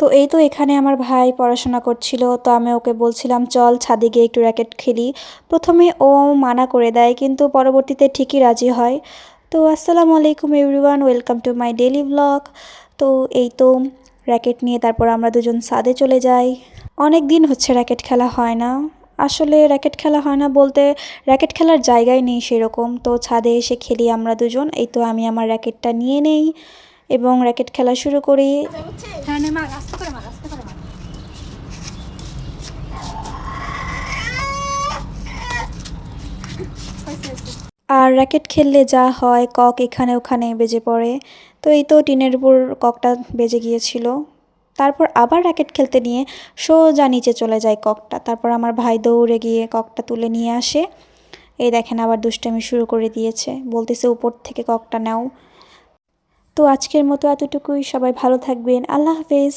তো এই তো এখানে আমার ভাই পড়াশোনা করছিল, তো আমি ওকে বলছিলাম চল ছাদে গিয়ে একটু র্যাকেট খেলি। প্রথমে ও মানা করে দেয় কিন্তু পরবর্তীতে ঠিকই রাজি হয়। তো আসসালামু আলাইকুম everyone, welcome to my daily blog. তো এই তো র্যাকেট নিয়ে তারপর আমরা দুজন ছাদে চলে যাই। অনেক দিন হচ্ছে র্যাকেট খেলা হয় না। আসলে র্যাকেট খেলা হয় না বলতে র্যাকেট খেলার জায়গায় নেই সেরকম, তো ছাদে এসে খেলি আমরা দুজন। এই তো আমি আমার র্যাকেটটা নিয়ে নেই এবং র্যাকেট খেলা শুরু করি। আর র্যাকেট খেললে যা হয়, কক এখানে ওখানে বেজে পড়ে। তো এই তো টিনের উপর ককটা বেজে গিয়েছিল। তারপর আবার র্যাকেট খেলতে নিয়ে সোজা নিচে চলে যায় ককটা। তারপর আমার ভাই দৌড়ে গিয়ে ককটা তুলে নিয়ে আসে। এই দেখেন আবার দুষ্টামি শুরু করে দিয়েছে, বলতেছে উপর থেকে ককটা নাও। তো আজকের মতো এতটুকুই, সবাই ভালো থাকবেন, আল্লাহ হাফেজ।